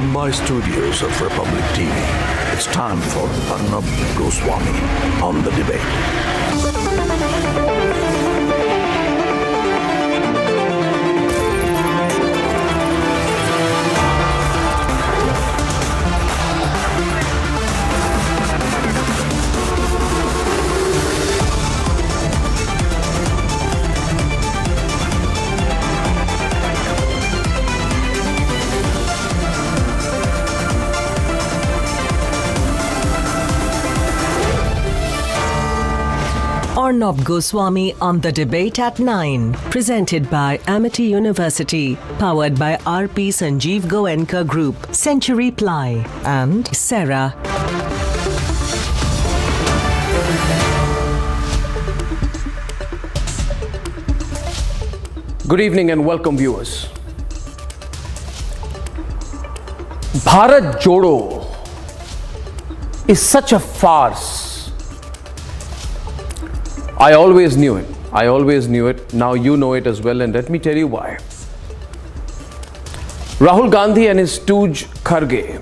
Mumbai studios of Republic TV, it's time for Arnab Goswami on the debate. Arnab Goswami on the debate at 9. Presented by Amity University. Powered by RP Sanjeev Goenka Group, Century Ply and Sarah. Good evening and welcome, viewers. Bharat Jodo is such a farce. I always knew it. Now you know it as well, and let me tell you why. Rahul Gandhi and his stooge Kharge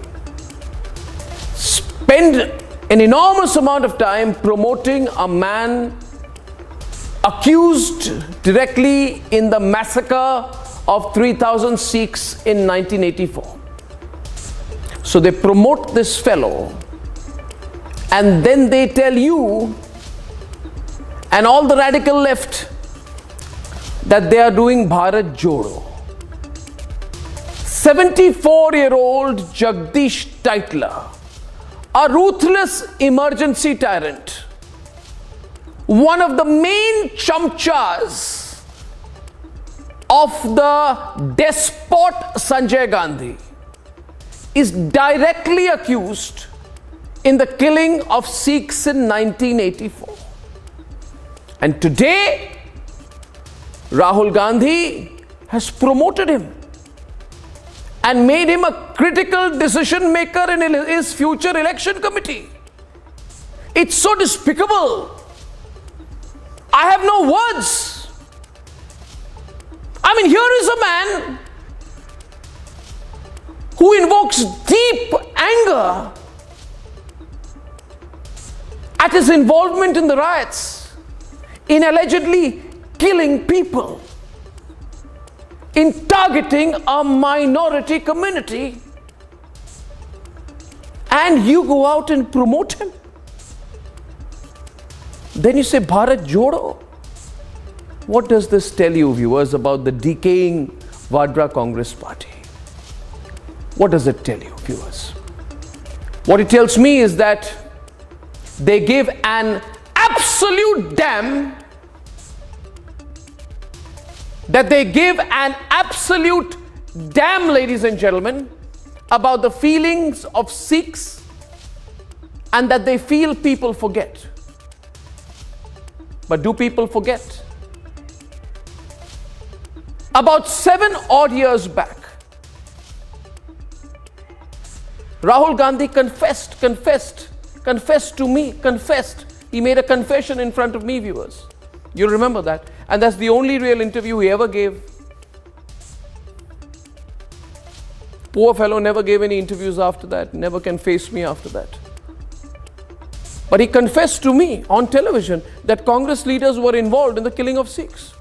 spend an enormous amount of time promoting a man accused directly in the massacre of 3,000 Sikhs in 1984. So they promote this fellow, and then they tell you and all the radical left that they are doing Bharat Jodo. 74-year-old Jagdish Tytler, a ruthless emergency tyrant, one of the main chamchas of the despot Sanjay Gandhi, is directly accused in the killing of Sikhs in 1984. And today, Rahul Gandhi has promoted him and made him a critical decision maker in his future election committee. It's so despicable. I have no words. I mean, here is a man who invokes deep anger at his involvement in the riots, in allegedly killing people, in targeting a minority community, and you go out and promote him. Then you say Bharat Jodo. What does this tell you, viewers, about the decaying Vadra Congress party? What does it tell you, viewers? What it tells me is that they give an absolute damn, ladies and gentlemen, about the feelings of Sikhs, and that they feel people forget. But do people forget? About 7 odd years back, Rahul Gandhi confessed to me. He made a confession in front of me, viewers. You remember that? And that's the only real interview he ever gave. Poor fellow never gave any interviews after that, never can face me after that. But he confessed to me on television that Congress leaders were involved in the killing of Sikhs.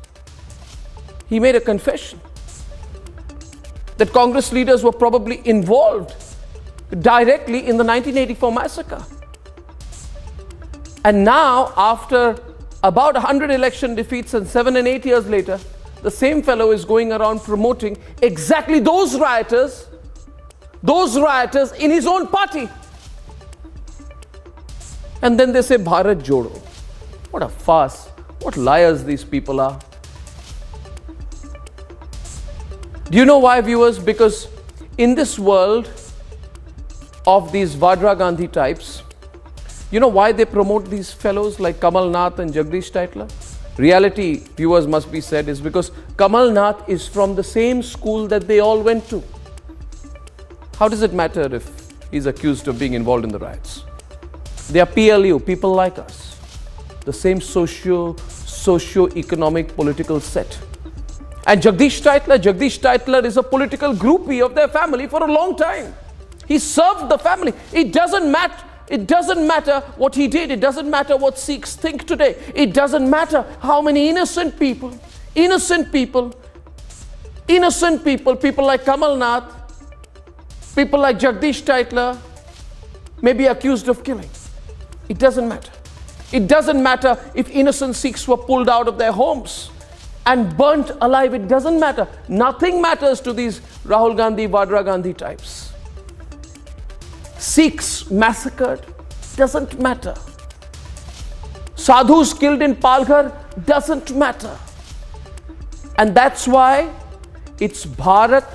He made a confession that Congress leaders were probably involved directly in the 1984 massacre. And now, after about 100 election defeats and 7 and 8 years later, the same fellow is going around promoting exactly those rioters in his own party. And then they say Bharat Jodo. What a farce. What liars these people are. Do you know why, viewers? Because in this world of these Vadra Gandhi types, you know why they promote these fellows like Kamal Nath and Jagdish Tytler? Reality, viewers, must be said, is because Kamal Nath is from the same school that they all went to. How does it matter if he's accused of being involved in the riots? They are PLU, people like us. The same socio-economic political set. And Jagdish Tytler is a political groupie of their family for a long time. He served the family. It doesn't matter what he did. It doesn't matter what Sikhs think today. It doesn't matter how many innocent people like Kamal Nath, people like Jagdish Tytler may be accused of killing. It doesn't matter. It doesn't matter if innocent Sikhs were pulled out of their homes and burnt alive. It doesn't matter. Nothing matters to these Rahul Gandhi, Vadra Gandhi types. Sikhs massacred doesn't matter. Sadhus killed in Palghar doesn't matter. And that's why it's Bharat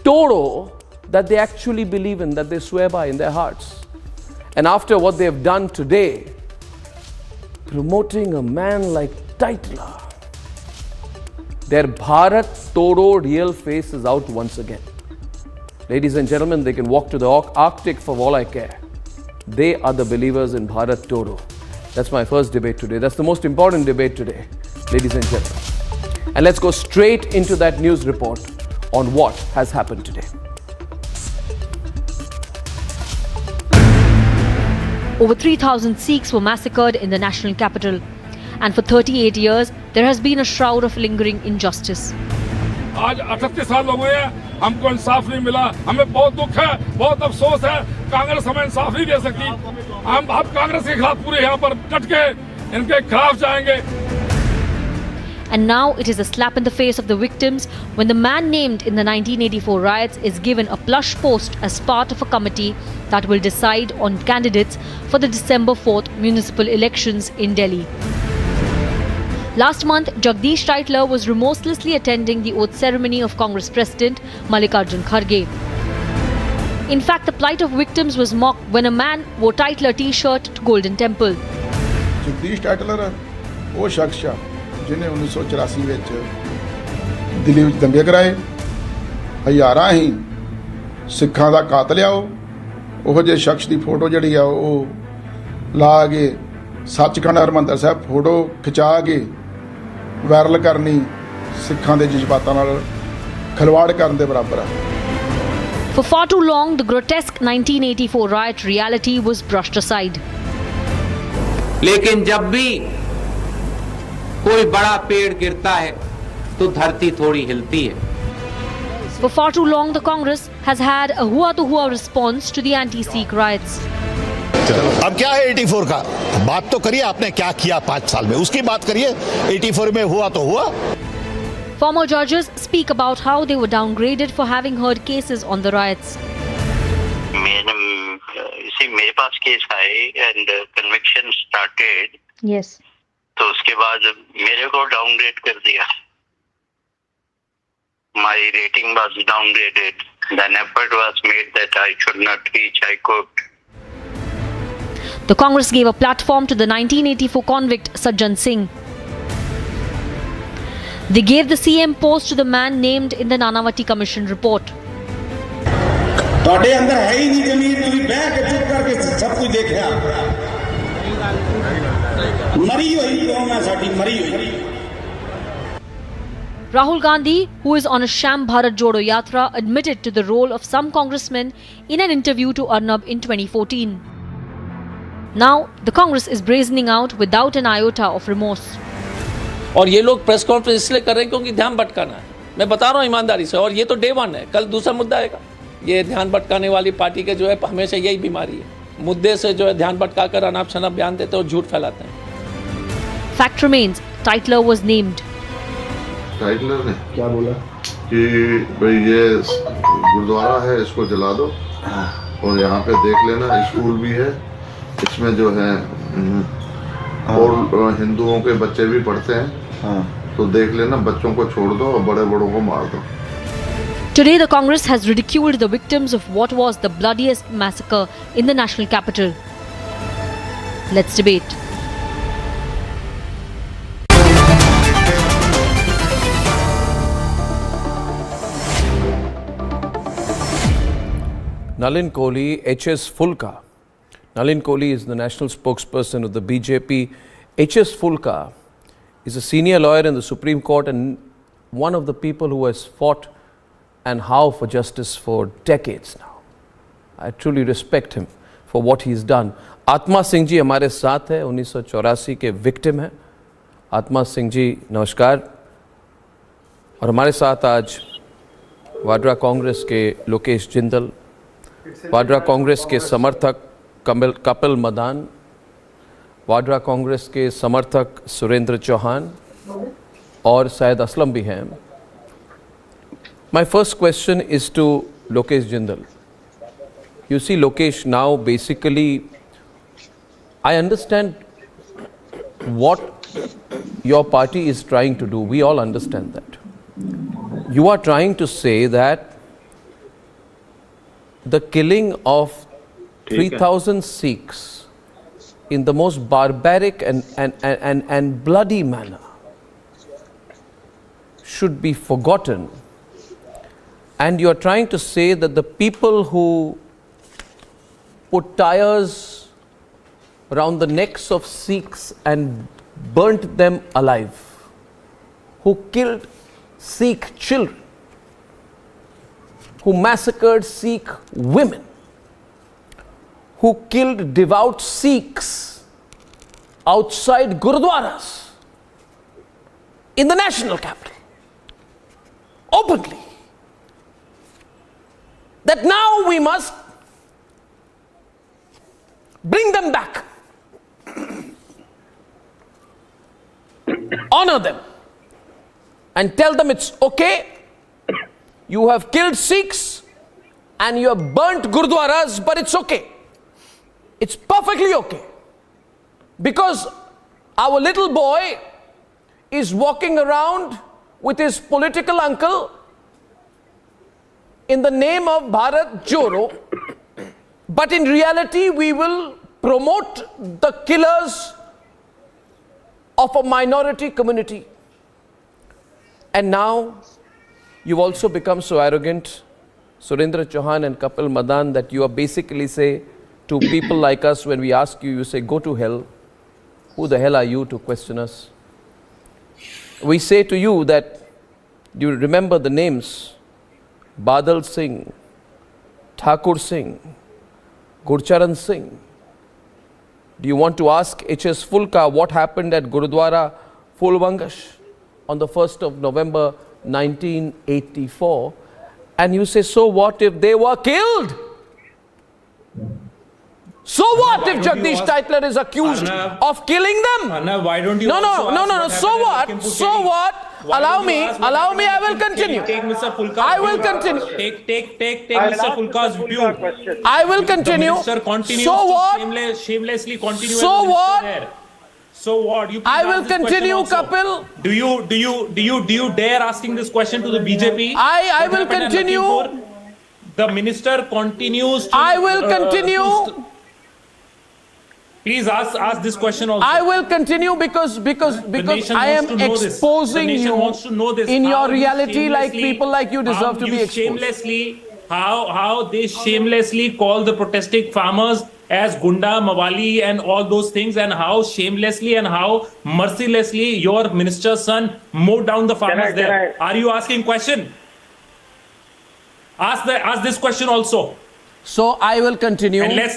Todo that they actually believe in, that they swear by in their hearts. And after what they have done today, promoting a man like Tytler, their Bharat Todo real face is out once again. Ladies and gentlemen, they can walk to the Arctic for all I care. They are the believers in Bharat Todo. That's my first debate today. That's the most important debate today, ladies and gentlemen. And let's go straight into that news report on what has happened today. Over 3,000 Sikhs were massacred in the national capital. And for 38 years, there has been a shroud of lingering injustice. आज 38 साल हो गए हैं, हमको इंसाफ नहीं मिला, हमें बहुत दुख है, बहुत अफसोस है, कांग्रेस हमें इंसाफ नहीं दे सकती। हम कांग्रेस के खिलाफ पूरे यहाँ पर डट के इनके खिलाफ जाएंगे। And now it is a slap in the face of the victims when the man named in the 1984 riots is given a plush post as part of a committee that will decide on candidates for the December 4th municipal elections in Delhi. Last month, Jagdish Tytler was remorselessly attending the oath ceremony of Congress President Mallikarjun Kharge. In fact, the plight of victims was mocked when a man wore Tytler t-shirt to Golden Temple. Jagdish Tytler ਉਹ ਸ਼ਖਸ ਆ ਜਿਹਨੇ 1984 ਵਿੱਚ ਦਿੱਲੀ ਵਿੱਚ ਦੰਗੇ ਕਰਾਏ, ਹਜ਼ਾਰਾਂ ਹੀ ਸਿੱਖਾਂ ਦਾ ਕਾਤਲ ਆ। ਉਹ ਜਿਹੇ ਸ਼ਖਸ ਦੀ ਫੋਟੋ ਜਿਹੜੀ ਆ ਉਹ ਲਾ ਕੇ ਸੱਚਖੰਡ ਹਰਿਮੰਦਰ ਸਾਹਿਬ ਫੋਟੋ ਖਿਚਾ ਕੇ ਵਾਇਰਲ ਕਰਨੀ ਸਿੱਖਾਂ ਦੇ ਜਜ਼ਬਾਤਾਂ ਨਾਲ ਖਿਲਵਾੜ ਕਰਨ ਦੇ ਬਰਾਬਰ ਆ। For far too long, the grotesque 1984 riot reality was brushed aside. लेकिन जब भी कोई बड़ा पेड़ गिरता है तो धरती थोड़ी हिलती है। For far too long, the Congress has had a hua-to-hua response to the anti-Sikh riots. अब क्या है 84 का? बात तो करिए, आपने क्या किया 5 साल में, उसकी बात करिए। 84 में हुआ तो हुआ। Former judges speak about how they were downgraded for having heard cases on the riots. मेरे पास केस आए एंड कन्विक्शन स्टार्टेड। Yes. तो उसके बाद मेरे को डाउनग्रेड कर दिया। My rating was downgraded. Then effort was made that I should not reach High Court. The Congress gave a platform to the 1984 convict Sajjan Singh. They gave the CM post to the man named in the Nanavati Commission report. ਤੁਹਾਡੇ ਅੰਦਰ ਹੈ ਹੀ ਨਹੀਂ ਜ਼ਮੀਰ, ਤੁਸੀਂ ਬਹਿ ਕੇ ਚੁੱਪ ਕਰਕੇ ਸਭ ਕੁਝ ਦੇਖਿਆ। ਮਰੀ ਹੋਈ ਕੌਮ ਹੈ ਸਾਡੀ, ਮਰੀ ਹੋਈ। Rahul Gandhi, who is on a sham Bharat Jodo Yatra, admitted to the role of some congressmen in an interview to Arnab in 2014. Now, the Congress is brazening out without an iota of remorse. और ये लोग press conference इसलिए कर रहे हैं क्योंकि ध्यान भटकाना है। मैं बता रहा हूँ ईमानदारी से, और ये तो डे 1 है, कल दूसरा मुद्दा आएगा। ये ध्यान भटकाने वाली पार्टी के जो है हमेशा यही बीमारी है, मुद्दे से जो है ध्यान भटकाकर अनाप शनाप बयान देते हैं और झूठ फैलाते हैं। Fact remains, Tytler was named. Tytler ने क्या बोला कि भाई ये गुरुद्वारा है, इसको जला दो और यहाँ पे देख लेना स्कूल भी है, इसमें जो है और हिंदुओं के बच्चे भी पढ़ते हैं, तो देख लेना, बच्चों को छोड़ दो और बड़े बड़ों को मार दो। Today, the Congress has ridiculed the victims of what was the bloodiest massacre in the national capital. Let's debate. Nalin Kohli, H.S. Fulka. Nalin Kohli is the national spokesperson of the BJP. H.S. Fulka is a senior lawyer in the Supreme Court and one of the people who has fought and how for justice for decades now. I truly respect him for what he's done. आत्मा सिंह जी हमारे साथ है, 1984 के victim हैं. आत्मा सिंह जी नमस्कार. और हमारे साथ आज वाड्रा कांग्रेस के लोकेश जिंदल, वाड्रा कांग्रेस के समर्थक कपिल मदान, वाड्रा कांग्रेस के समर्थक सुरेंद्र चौहान और सैयद असलम भी हैं. My first question is to Lokesh Jindal. You see, Lokesh, now basically, I understand what your party is trying to do. We all understand that. You are trying to say that the killing of 3,000 Sikhs in the most barbaric and bloody manner should be forgotten. And you are trying to say that the people who put tires around the necks of Sikhs and burnt them alive, who killed Sikh children, who massacred Sikh women, who killed devout Sikhs outside Gurudwaras in the national capital, openly, that now we must bring them back, honor them, and tell them it's okay. You have killed Sikhs and you have burnt Gurudwaras, but it's okay. It's perfectly okay. Because our little boy is walking around with his political uncle in the name of Bharat Joro, but in reality we will promote the killers of a minority community. And now you've also become so arrogant, Surendra Chauhan and Kapil Madan, that you are basically say to people like us, when we ask you, you say, go to hell. Who the hell are you to question us? We say to you that you remember the names Badal Singh, Thakur Singh, Gurcharan Singh. Do you want to ask H.S. Fulka what happened at Gurudwara Fulwangash on the 1st of November 1984? And you say, so what if they were killed? So what if Jagdish Tytler is accused of killing them? Arnab, why don't you No. So what? Allow me, I will continue. Take Mr. Fulka's I will continue. Take Mr. Fulka's view. I will continue. The minister continues So what? to shamelessly continue. So what? There. So what? You I will continue, Kapil. Do you dare asking this question to the BJP? I will continue. The minister continues to... I will continue. Please ask this question also. I will continue because I am exposing you in your reality like people like you deserve to be exposed. How they shamelessly call the protesting farmers as Gunda, Mawali and all those things, and how shamelessly and how mercilessly your minister's son mowed down the farmers there. Are you asking question? Ask this question also. So I will continue. And let's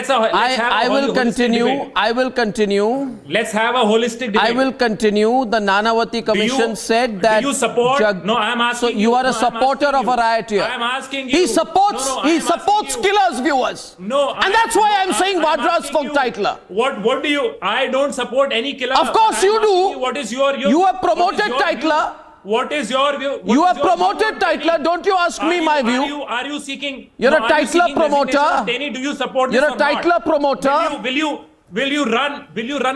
have I will continue. I will continue. Let's have a holistic debate. I will continue. The Nanavati Commission said that. Do you support? No, I'm asking. So you are a supporter of a riot here. I'm asking you. He supports killers, viewers. No, and that's why I'm saying Vadras for Tytler. What do you? I don't support any killer. Of course you do. What is your? You have promoted Tytler. What is your view? You have promoted Tytler. Don't you ask me my view? Are you seeking? You're a Tytler promoter. Do you support this? You're a Tytler promoter. Will you run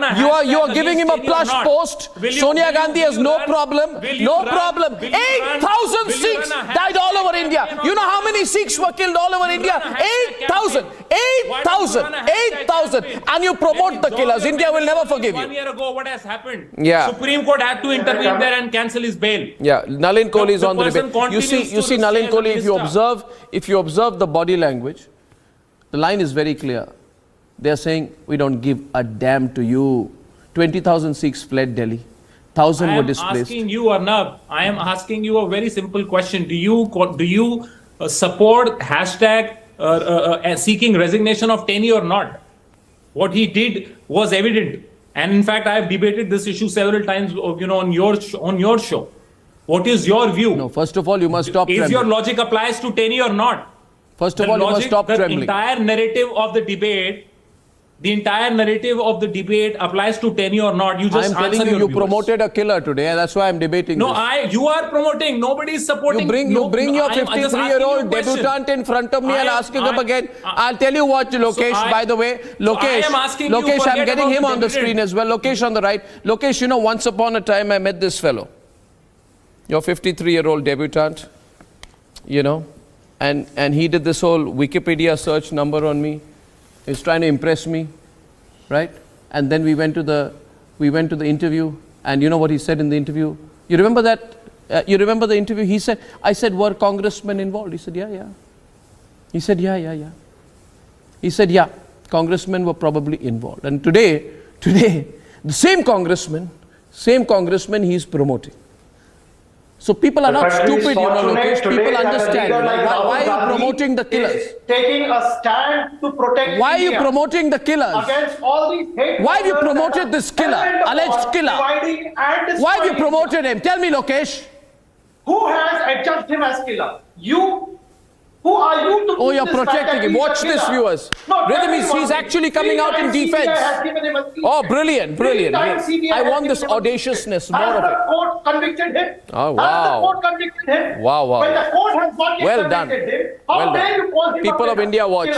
a You are giving him a plush post. Sonia Gandhi has no problem. No problem. 8,000 Sikhs died all over India. You know how many Sikhs were killed all over India? 8,000. 8,000. And you promote the killers. India will never forgive you. 1 year ago, what has happened? Yeah. Supreme Court had to intervene there and cancel his bail. Yeah. Nalin Kohli is on the debate. You see Nalin Kohli, if you observe the body language, the line is very clear. They are saying, we don't give a damn to you. 20,000 Sikhs fled Delhi. 1,000 were displaced. I am asking you, Arnab, a very simple question. Do you support hashtag seeking resignation of Teny or not. What he did was evident. And in fact, I have debated this issue several times, on your show. What is your view? No, first of all, you must stop trembling. Is your logic applies to Teny or not? First of all, you must stop trembling. The entire narrative of the debate applies to Teny or not. You just I'm telling you, you promoted a killer today, and that's why I'm debating No, this. you are promoting. Nobody is supporting. You bring your 53-year-old debutant in front of me and ask him again. I'll tell you what, Lokesh, by the way. Lokesh, I'm getting him on the screen as well. Lokesh on the right. Lokesh, once upon a time I met this fellow. Your 53-year-old debutant, and he did this whole Wikipedia search number on me. He's trying to impress me, right? And then we went to the interview, and you know what he said in the interview? You remember that? You remember the interview? I said, were congressmen involved? He said, yeah. He said, yeah. He said, yeah, congressmen were probably involved. And today, the same congressman he's promoting. So people are not stupid, Lokesh. People understand. Why are you promoting the killers? Taking a stand to protect Why are you promoting the killers? Against all these hate. Why have you promoted this killer, alleged killer? Why have you promoted him? Tell me, Lokesh. Who has adjudged him as killer? You? Who are you to? Oh, you're protecting him. Watch this, viewers. Rhythm he's actually coming out in defense. Oh, brilliant. I want this audaciousness, more of it. Has the court convicted him? Oh, wow. Has the court convicted him? Wow. When the court has not yet convicted him, how dare you call him People of India, watch.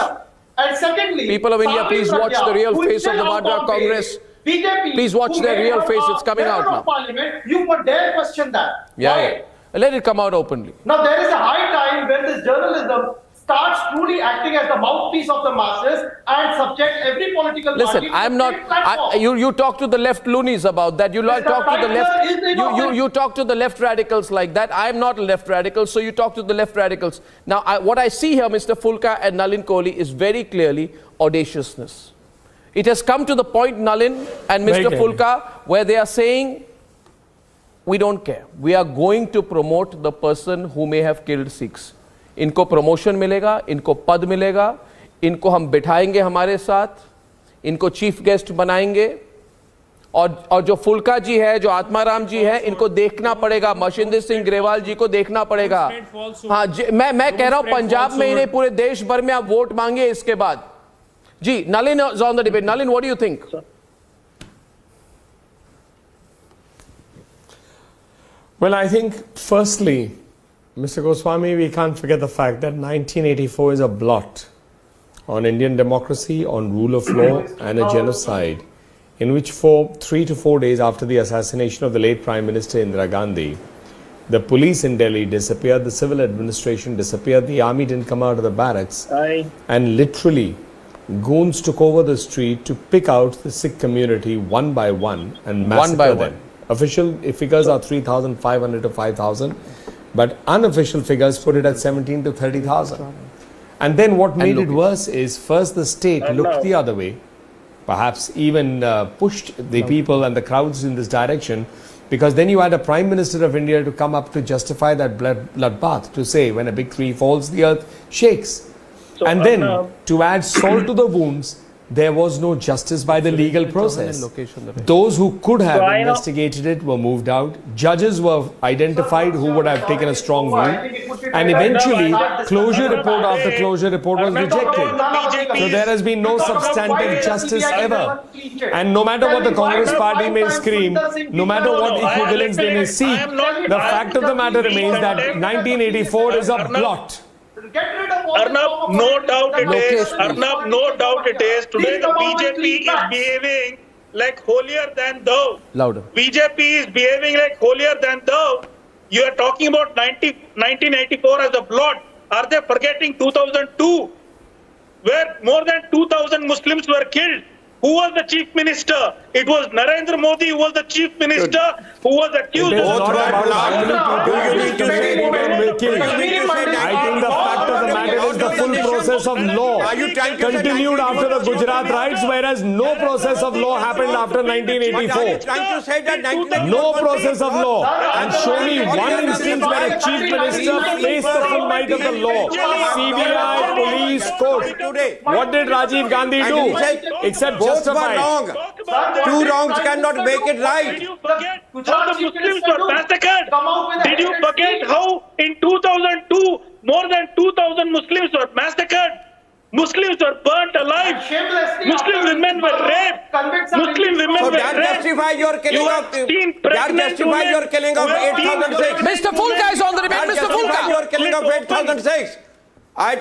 And secondly, people of India, please watch the real face of the Vadra Congress. BJP, please watch their real face. It's coming out now. Parliament, you would dare question that. Yeah. Let it come out openly. Now there is a high time when this journalism starts truly acting as the mouthpiece of the masses and subject every political party. Listen, I'm not. You talk to the left loonies about that. You talk to the left. You talk to the left radicals like that. I'm not a left radical, so you talk to the left radicals. Now, what I see here, Mr. Fulka and Nalin Kohli, is very clearly audaciousness. It has come to the point, Nalin and Mr. Fulka, where they are saying, we don't care. We are going to promote the person who may have killed Sikhs. इनको promotion मिलेगा, इनको पद मिलेगा, इनको हम बिठाएंगे हमारे साथ, इनको चीफ गेस्ट बनाएंगे, और जो फुल्का जी है, जो आत्माराम जी है, इनको देखना पड़ेगा, मशिंदर सिंह ग्रेवाल जी को देखना पड़ेगा. हाँ, मैं कह रहा हूँ पंजाब में ही नहीं, पूरे देश भर में आप वोट मांगे इसके बाद. जी, Nalin is on the debate. Nalin, what do you think? Well, I think, firstly, Mr. Goswami, we can't forget the fact that 1984 is a blot on Indian democracy, on rule of law, and a genocide in which 3 to 4 days after the assassination of the late Prime Minister Indira Gandhi, the police in Delhi disappeared, the civil administration disappeared, the army didn't come out of the barracks, and literally goons took over the street to pick out the Sikh community one by one and massacre them. Official figures are 3,500 to 5,000, but unofficial figures put it at 17 to 30,000. And then what made it worse is first the state looked the other way, perhaps even pushed the people and the crowds in this direction, because then you had a Prime Minister of India to come up to justify that bloodbath, to say when a big tree falls, the earth shakes. And then to add salt to the wounds, there was no justice by the legal process. Those who could have investigated it were moved out. Judges were identified who would have taken a strong view. And eventually, closure report after closure report was rejected. So there has been no substantive justice ever. And no matter what the Congress party may scream, no matter what equivalence they may seek, the fact of the matter remains that 1984 is a blot. Arnab, no doubt it is. Arnab, no doubt it is. Today the BJP is behaving like holier than thou. Louder. BJP is behaving like holier than thou. You are talking about 1984 as a blot. Are they forgetting 2002, where more than 2,000 Muslims were killed? Who was the chief minister? It was Narendra Modi who was the chief minister who was accused of... I think the fact of the matter is the full process process of law continued after the Gujarat riots, whereas no process of law happened after 1984. No process of law. And show me one instance where a chief minister faced the full might of the law. CBI, police, court. What did Rajiv Gandhi do? Except justify. Two wrongs cannot make it right. How the Muslims were massacred? Did you forget how in 2002 more than 2,000 Muslims were massacred? Muslims were burnt alive. Muslim women were raped. Muslim women were raped. That justifies your killing of 8,006. Mr. Fulka is on the debate. Mr. Fulka. Your killing of 8,006. Now I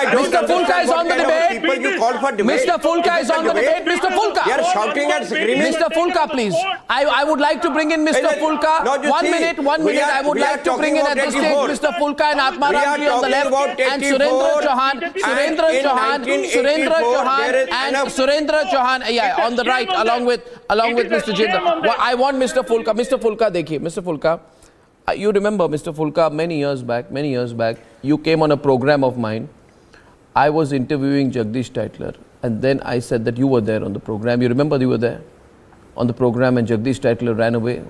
don't Mr. Fulka is on the debate. People you call for debate. Mr. Fulka is on the debate. Mr. Fulka. They are shouting and screaming. Mr. Fulka, please. I would like to bring in Mr. Fulka. No, 1 minute. I would like to bring in at this stage Mr. Fulka and Atmaram on the left and Surendra Chauhan on the right along with Mr. Jindal. I want Mr. Fulka. Mr. Fulka, dekhiye. Mr. Fulka. You remember, Mr. Fulka, many years back, you came on a program of mine. I was interviewing Jagdish Tytler, and then I said that you were there on the program. You remember you were there on the program and Jagdish Tytler ran away.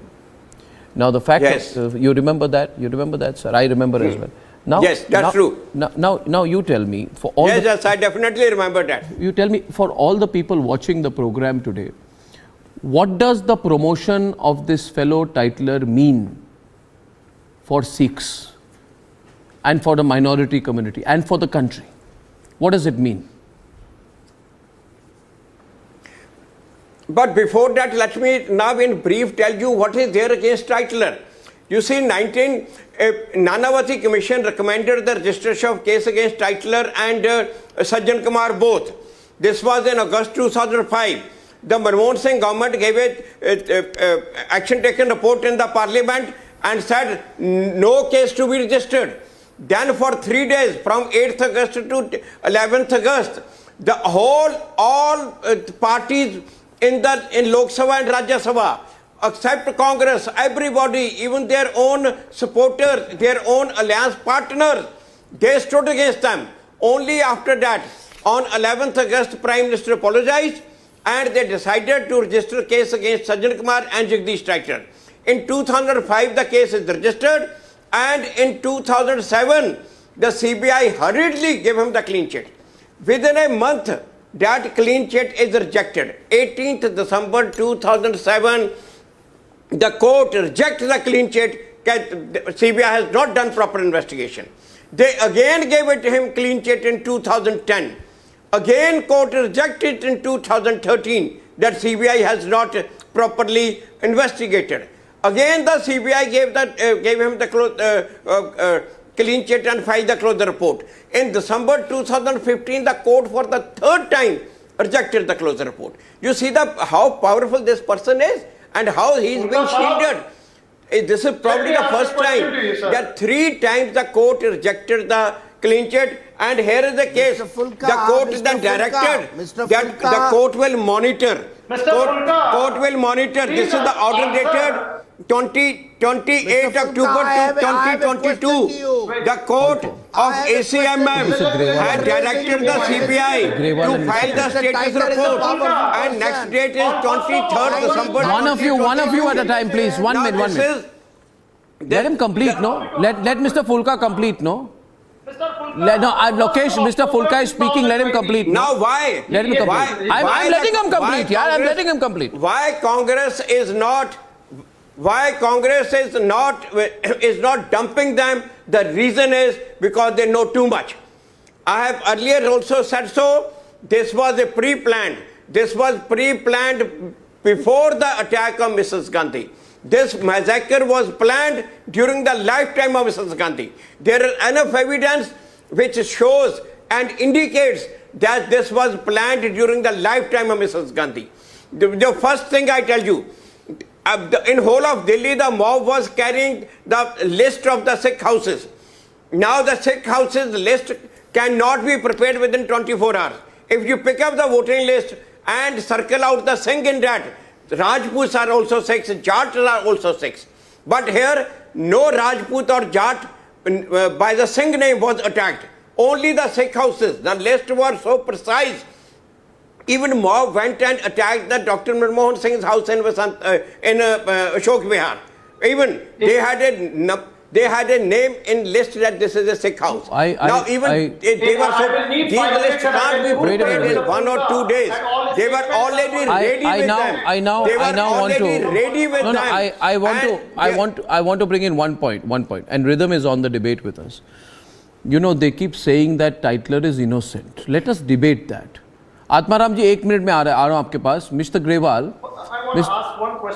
Now the fact is, you remember that? You remember that, sir? I remember as well. Now, yes, that's true. Now you tell me, for all yes, I definitely remember that. You tell me, for all the people watching the program today, what does the promotion of this fellow Tytler mean for Sikhs and for the minority community and for the country? What does it mean? But before that, let me now in brief tell you what is there against Tytler. You see, Nanavati Commission recommended the registration of case against Tytler and Sajjan Kumar both. This was in August 2005. The Manmohan Singh government gave it action taken report in the parliament and said no case to be registered. Then for 3 days, from 8th August to 11th August, all parties in Lok Sabha and Rajya Sabha, except Congress, everybody, even their own supporters, their own alliance partners, they stood against them. Only after that, on 11th August, Prime Minister apologized and they decided to register a case against Sajjan Kumar and Jagdish Tytler. In 2005, the case is registered, and in 2007, the CBI hurriedly gave him the clean chit. Within a month, that clean chit is rejected. 18th December 2007, the court rejected the clean chit. CBI has not done proper investigation. They again gave it to him clean chit in 2010. Again, court rejected it in 2013 that CBI has not properly investigated. Again, the CBI gave him the clean chit and filed the closure report. In December 2015, the court for the third time rejected the closure report. You see how powerful this person is and how he is being shielded. This is probably the first time that 3 times the court rejected the clean chit, and here is the case. The court is then directed that the court will monitor. Court will monitor. This is the order dated 28 October 2022. The court of ACMM had directed the CBI to file the status report, and next date is 23rd December. One of you at a time, please. 1 minute. Let him complete, no? Let Mr. Fulka complete, no? Lokesh, Mr. Fulka is speaking. Let him complete. Now why? Let him complete. I'm letting him complete. Yeah, I'm letting him complete. Why Congress is not dumping them? The reason is because they know too much. I have earlier also said so. This was a pre-planned. This was pre-planned before the attack on Mrs. Gandhi. This massacre was planned during the lifetime of Mrs. Gandhi. There is enough evidence which shows and indicates that this was planned during the lifetime of Mrs. Gandhi. The first thing I tell you, in whole of Delhi, the mob was carrying the list of the Sikh houses. Now the Sikh houses list cannot be prepared within 24 hours. If you pick up the voting list and circle out the Singh in that, Rajputs are also Sikhs, Jats are also Sikhs. But here, no Rajput or Jat by the Singh name was attacked. only the Sikh houses. The list was so precise. Even mob went and attacked the Dr. Manmohan Singh's house in Ashok Vihar. Even they had a name in list that this is a Sikh house. They were so, these lists can't be prepared in 1 or 2 days. They were already ready with them. I want to bring in one point, and Rhythm is on the debate with us. You know, they keep saying that Tytler is innocent. Let us debate that. Atmaram ji, 1 minute में आ रहा हूँ आपके पास. Mr. Grewal.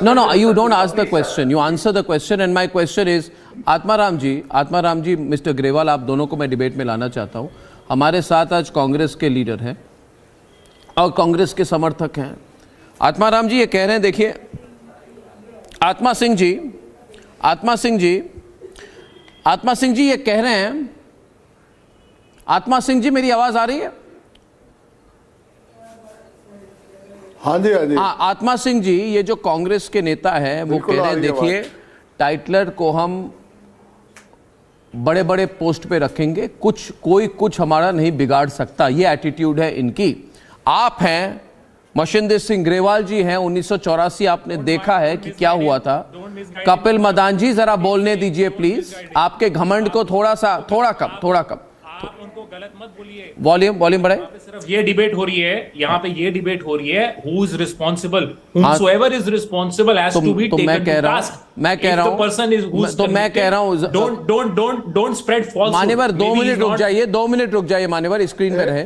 No, you don't ask the question. You answer the question, and my question is, Atmaram ji, Mr. Grewal, आप दोनों को मैं debate में लाना चाहता हूँ. हमारे साथ आज कांग्रेस के लीडर हैं और कांग्रेस के समर्थक हैं. आत्माराम जी ये कह रहे हैं, देखिए, आत्मा सिंह जी ये कह रहे हैं. आत्मा सिंह जी, मेरी आवाज आ रही है? हाँ जी. आत्मा सिंह जी, ये जो कांग्रेस के नेता है वो कह रहे हैं, देखिए, टाइटलर को हम बड़े बड़े पोस्ट पे रखेंगे, कोई कुछ हमारा नहीं बिगाड़ सकता. ये एटीट्यूड है इनकी. आप हैं, मशिंदर सिंह ग्रेवाल जी हैं, 1984 आपने देखा है कि क्या हुआ था. कपिल मदान जी, जरा बोलने दीजिए प्लीज. आपके घमंड को थोड़ा कम. आप उनको गलत मत बोलिए. वॉल्यूम बढ़ाए. सिर्फ ये डिबेट हो रही है यहाँ पे, ये डिबेट हो रही है who is responsible, whosoever is responsible has to be taken to task. मैं कह रहा हूँ, don't spread falsehood. मान्यवर 2 मिनट रुक जाइए, मान्यवर स्क्रीन पे रहे.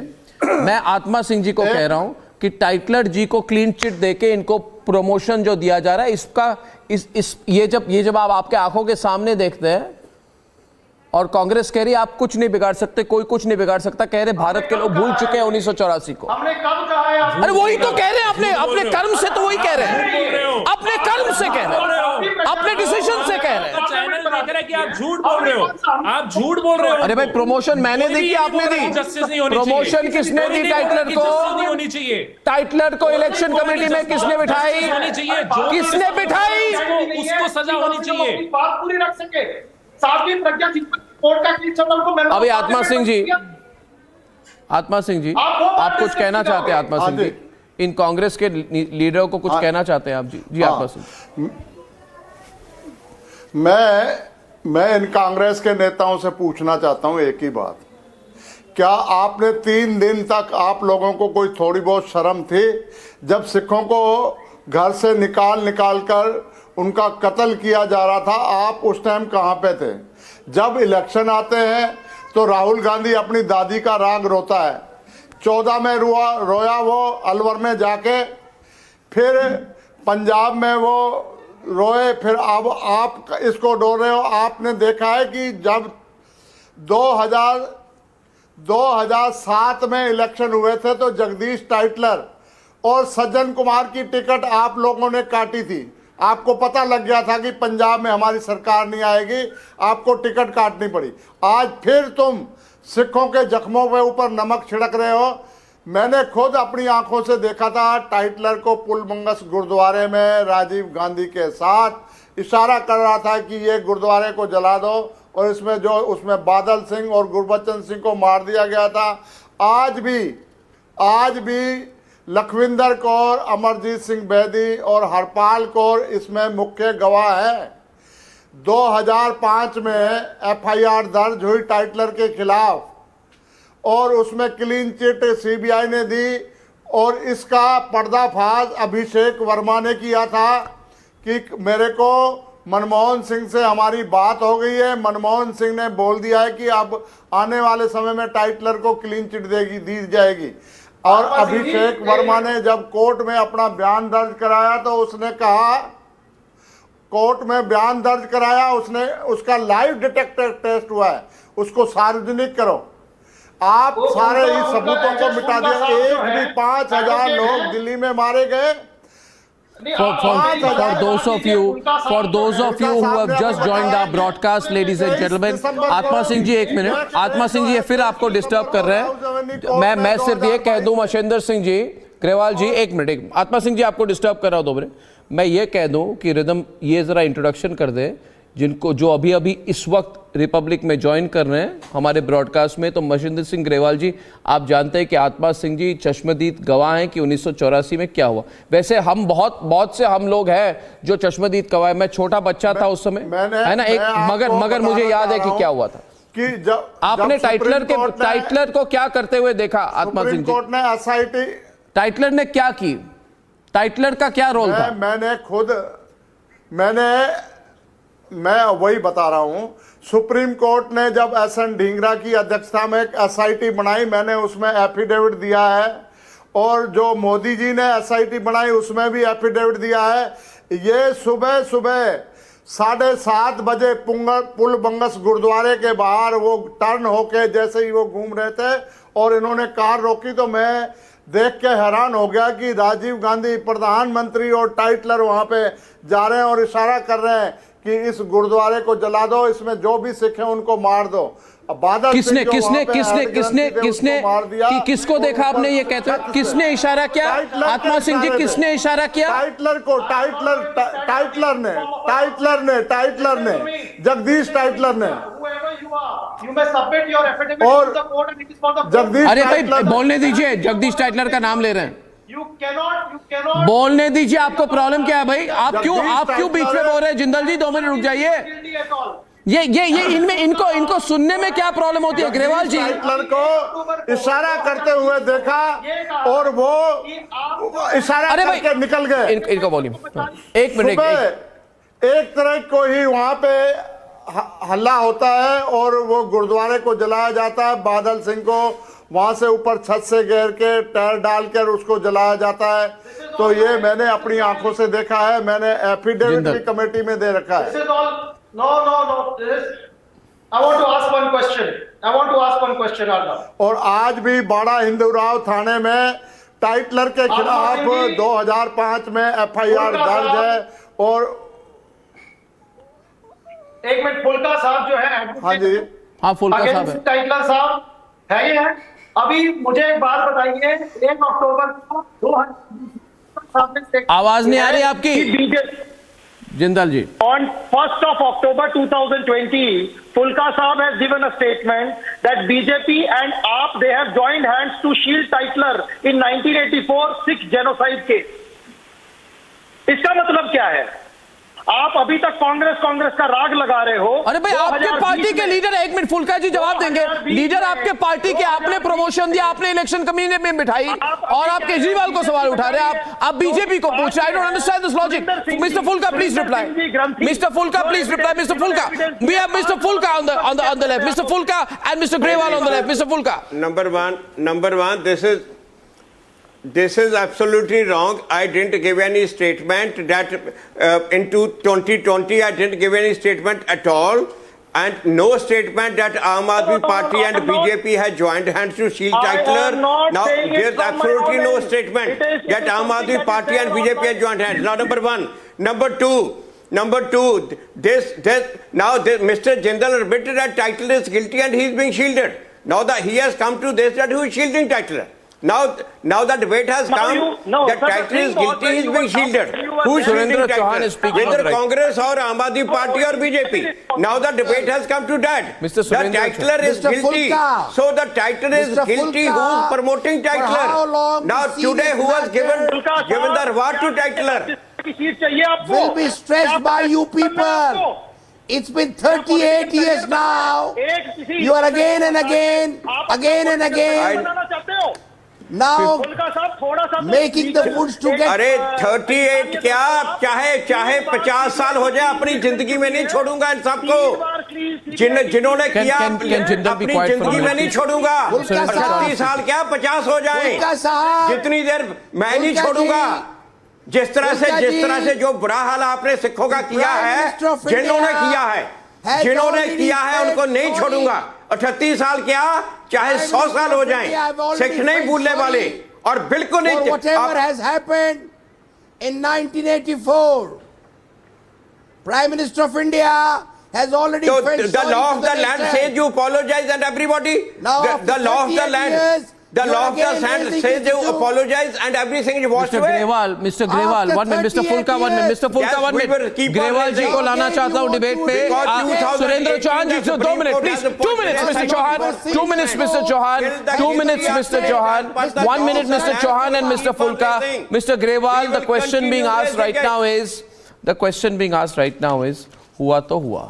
मैं आत्मा सिंह जी को कह रहा हूँ कि टाइटलर जी को क्लीन चिट देके इनको प्रमोशन जो दिया जा रहा है, इसका ये जब आप आपके आंखों के सामने देखते हैं और कांग्रेस कह रही है आप कुछ नहीं बिगाड़ सकते, कोई कुछ नहीं बिगाड़ सकता, कह रहे भारत के लोग भूल चुके हैं 1984 को. हमने कब कहा है? अरे वही तो कह रहे हैं, अपने कर्म से तो वही कह रहे हैं, अपने कर्म से कह रहे हैं, अपने डिसीजन से कह रहे हैं. चैनल देख रहा है कि आप झूठ बोल रहे हो. अरे भाई, प्रमोशन मैंने दी कि आपने दी? प्रमोशन किसने दी टाइटलर को? होनी चाहिए. टाइटलर को इलेक्शन कमेटी में किसने बिठाई? किसने बिठाई? उसको सजा होनी चाहिए. बात पूरी रख सके. साथ ही प्रज्ञा कोर्ट का क्लीन चिट उनको मिलना. अभी आत्मा सिंह जी, आप कुछ कहना चाहते हैं? आत्मा सिंह जी, इन कांग्रेस के लीडरों को कुछ कहना चाहते हैं आप? जी आत्मा सिंह. मैं इन कांग्रेस के नेताओं से पूछना चाहता हूं एक ही बात. क्या आपने 3 दिन तक आप लोगों को कोई थोड़ी बहुत शर्म थी? जब सिखों को घर से निकाल कर उनका कत्ल किया जा रहा था, आप उस टाइम कहां पे थे? जब इलेक्शन आते हैं तो राहुल गांधी अपनी दादी का राग रोता है. 14 में रोया वो अलवर में जाके, फिर पंजाब में वो रोए, फिर अब आप इसको रो रहे हो. आपने देखा है कि जब 2007 में इलेक्शन हुए थे तो जगदीश टाइटलर और सज्जन कुमार की टिकट आप लोगों ने काटी थी. आपको पता लग गया था कि पंजाब में हमारी सरकार नहीं आएगी, आपको टिकट काटनी पड़ी. आज फिर तुम सिखों के जख्मों पे ऊपर नमक छिड़क रहे हो. मैंने खुद अपनी आंखों से देखा था टाइटलर को पुलबंगस गुरुद्वारे में राजीव गांधी के साथ इशारा कर रहा था कि ये गुरुद्वारे को जला दो, और उसमें बादल सिंह और गुरबचन सिंह को मार दिया गया था. आज भी लखविंदर कौर, अमरजीत सिंह बेदी और हरपाल कौर इसमें मुख्य गवाह है. 2005 में FIR दर्ज हुई टाइटलर के खिलाफ और उसमें क्लीन चिट CBI ने दी, और इसका पर्दाफाश अभिषेक वर्मा ने किया था कि मेरे को मनमोहन सिंह से हमारी बात हो गई है. मनमोहन सिंह ने बोल दिया है कि अब आने वाले समय में टाइटलर को क्लीन चिट दी जाएगी. और अभिषेक वर्मा ने जब कोर्ट में अपना बयान दर्ज कराया तो उसने कहा, उसने उसका लाइव डिटेक्टर टेस्ट हुआ है, उसको सार्वजनिक करो. आप सारे इस सबूतों को मिटा दिया. एक भी 5000 लोग दिल्ली में मारे गए. For those of you who have just joined our broadcast, ladies and gentlemen, आत्मा सिंह जी 1 मिनट. आत्मा सिंह जी फिर आपको डिस्टर्ब कर रहे हैं. मैं सिर्फ ये कह दूं, मशिंदर सिंह जी, ग्रेवाल जी 1 मिनट. आत्मा सिंह जी आपको डिस्टर्ब कर रहा हूं 2 मिनट. मैं ये कह दूं कि रिदम ये जरा इंट्रोडक्शन कर दे. जिनको जो अभी अभी इस वक्त रिपब्लिक में ज्वाइन कर रहे हैं हमारे ब्रॉडकास्ट में, तो मशिंदर सिंह ग्रेवाल जी, आप जानते हैं कि आत्मा सिंह जी चश्मदीद गवाह हैं कि 1984 में क्या हुआ। वैसे हम बहुत से हम लोग हैं जो चश्मदीद गवाह हैं। मैं छोटा बच्चा था उस समय, है ना, एक मगर मुझे याद है कि क्या हुआ था कि जब आपने टाइटलर को क्या करते हुए देखा। आत्मा सिंह जी, कोर्ट ने एसआईटी, टाइटलर ने क्या की, टाइटलर का क्या रोल था? मैं वही बता रहा हूं। सुप्रीम कोर्ट ने जब एसएन ढींगरा की अध्यक्षता में एक एसआईटी बनाई, मैंने उसमें एफिडेविट दिया है, और जो मोदी जी ने एसआईटी बनाई उसमें भी एफिडेविट दिया है। ये सुबह 7:30 बजे पुल बंगस गुरुद्वारे के बाहर वो टर्न होके जैसे ही वो घूम रहे थे और इन्होंने कार रोकी, तो मैं देख के हैरान हो गया कि राजीव गांधी प्रधानमंत्री और टाइटलर वहां पे जा रहे हैं और इशारा कर रहे हैं कि इस गुरुद्वारे को जला दो, इसमें जो भी सिख हैं उनको मार दो। अब बादल किसने किसको देखा आपने, ये कहते हो किसने इशारा किया? आत्मा सिंह जी, किसने इशारा किया? टाइटलर ने जगदीश टाइटलर ने। और जगदीश, अरे भाई बोलने दीजिए, जगदीश टाइटलर का नाम ले रहे हैं, बोलने दीजिए। आपको प्रॉब्लम क्या है भाई? आप क्यों बीच में बोल रहे हैं? जिंदल जी 2 मिनट रुक जाइए। ये इनमें इनको सुनने में क्या प्रॉब्लम होती है? ग्रेवाल जी, टाइटलर को इशारा करते हुए देखा और वो इशारा करके निकल गए। इनको बोलिए, एक मिनट। एक तरह को ही वहां पे हल्ला होता है और वो गुरुद्वारे को जलाया जाता है। बादल सिंह को वहां से ऊपर छत से घेर के टायर डालकर उसको जलाया जाता है। तो ये मैंने अपनी आंखों से देखा है, मैंने एफिडेविट भी कमेटी में दे रखा है। No. I want to ask one question, Arnab. और आज भी बाड़ा हिंदूराव थाने में टाइटलर के खिलाफ 2005 में एफआईआर दर्ज है। और एक मिनट, फुल्का साहब जो है, हाँ जी, हाँ फुल्का साहब है, टाइटलर साहब है ये है। अभी मुझे एक बात बताइए, 1 अक्टूबर को 2000 आवाज नहीं आ रही आपकी जिंदल जी। On 1st of October 2020, Fulka Saab has given a statement that BJP and AAP, they have joined hands to shield Tytler in 1984 Sikh genocide case. इसका मतलब क्या है? आप अभी तक कांग्रेस का राग लगा रहे हो। अरे भाई, आपके पार्टी के लीडर, एक मिनट फुल्का जी जवाब देंगे। लीडर आपके पार्टी के, आपने प्रमोशन दिया, आपने इलेक्शन कमीशन में बिठाई और आप केजरीवाल को सवाल उठा रहे हैं। आप बीजेपी को पूछ रहे हैं। I don't understand this logic. Mister फुल्का प्लीज रिप्लाई। मिस्टर फुल्का प्लीज रिप्लाई। मिस्टर फुल्का, वी हैव मिस्टर फुल्का ऑन द लेफ्ट, मिस्टर फुल्का and mister Grewal on the left. Mister फुल्का, number one, this is absolutely wrong. I didn't give any statement that in 2020 I didn't give any statement at all, and no statement that Aam Aadmi Party and BJP has joined hands to shield Tytler. Now there's absolutely no statement that Aam Aadmi Party and BJP has joined hands. Now number one. Number two, Mr. Jindal admitted that Tytler is guilty and he is being shielded. Now that he has come to this, that who is shielding Tytler? Now that debate has come that Tytler is guilty, he is being shielded. Who is shielding Tytler? Whether Congress or Aam Aadmi Party or BJP. Now the debate has come to that. That Tytler is guilty. So the Tytler is guilty. Who is promoting Tytler? Now today who has given the reward to Tytler? Will be stressed by you people. It's been 38 years now. You are again and again. Now making the foods to get. अरे 38 क्या, चाहे 50 साल हो जाए, अपनी जिंदगी में नहीं छोड़ूंगा इन सबको। जिन्होंने किया अपनी जिंदगी में नहीं छोड़ूगा। 38 साल क्या, 50 हो जाए, जितनी देर मैं नहीं छोड़ूंगा। जिस तरह से जो बुरा हाल आपने सिखों का किया है, जिन्होंने किया है उनको नहीं छोड़ूंगा। 38 साल क्या, चाहे 100 साल हो जाएं, सिख नहीं भूलने वाले। और बिल्कुल नहीं। Whatever has happened in 1984, Prime Minister of India has already felt the law of the land says you apologize and everybody. The law of the land. The law of the land says they apologize and everything is washed away. Mr. Grewal, 1 minute. Mr. Fulka, 1 minute. Mr. Fulka, 1 minute. Grewal जी को लाना चाहता हूँ debate पे. सुरेंद्र चौहान जी से 2 minutes, please. 2 minutes, Mr. Chauhan. 2 minutes, Mr. Chauhan. 2 minutes, Mr. Chauhan. 1 minute, Mr. Chauhan and Mr. Fulka. Mr. Grewal, the question being asked right now is, हुआ तो हुआ.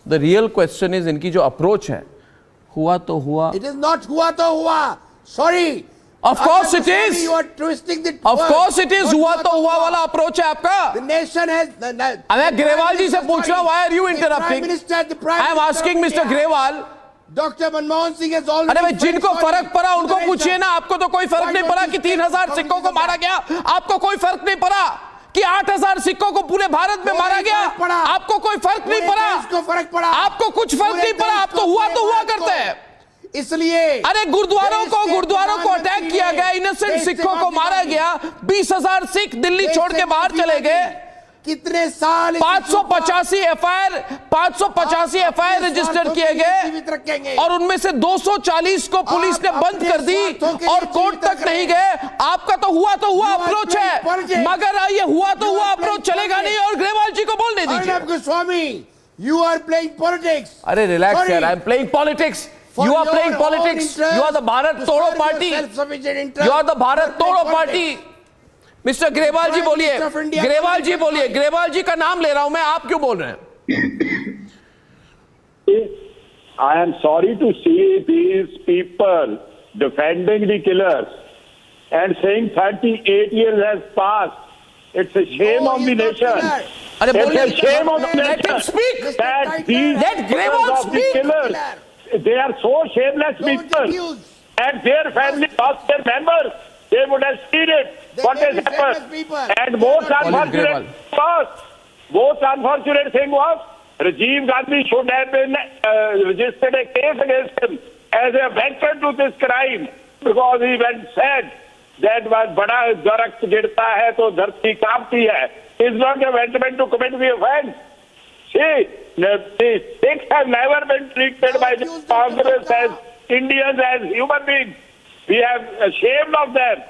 The real question is इनकी जो approach है, हुआ तो हुआ. It is not हुआ तो हुआ. Sorry. Of course it is. You are twisting the Of course it is. हुआ तो हुआ वाला approach है आपका. The nation has. मैं ग्रेवाल जी से पूछ रहा हूँ, why are you interrupting? I am asking Mr. Grewal. Dr. Manmohan Singh has already. अरे भाई जिनको फर्क पड़ा उनको पूछिए ना. आपको तो कोई फर्क नहीं पड़ा कि 3000 सिखों को मारा गया. आपको कोई फर्क नहीं पड़ा कि 8000 सिखों को पूरे भारत में मारा गया. आपको कोई फर्क नहीं पड़ा. आपको कुछ फर्क नहीं पड़ा. आप तो हुआ करते हैं. इसलिए अरे गुरुद्वारों को अटैक किया गया. इनोसेंट सिखों को मारा गया. 20,000 सिख दिल्ली छोड़ के बाहर चले गए. कितने साल 585 एफआईआर रजिस्टर किए गए और उनमें से 240 को पुलिस ने बंद कर दी और कोर्ट तक नहीं गए. आपका तो हुआ अप्रोच है, मगर ये हुआ तो हुआ अप्रोच चलेगा नहीं. और ग्रेवाल जी को बोलने दीजिए. Goswami, you are playing politics. अरे रिलैक्स यार. I am playing politics. You are playing politics. You are the Bharat Todo Party. You are the Bharat Todo Party. Mister Grewal ji बोलिए. ग्रेवाल जी का नाम ले रहा हूं मैं. आप क्यों बोल रहे हैं? I am sorry to see these people defending the killers and saying 38 years has passed. It's a shame on the nation. It's a shame on the nation. Let him speak. Let Grewal speak. Killers, they are so shameless people, and their family lost their members. They would have seen it. What has happened? And most unfortunate thing was Rajiv Gandhi should have been registered a case against him as a veteran to this crime, because he went said that बड़ा दरख्त गिरता है तो धरती कांपती है. Is not a veteran to commit the offense. See, the Sikhs have never been treated by the Congress as Indians, as human beings. We have ashamed of them.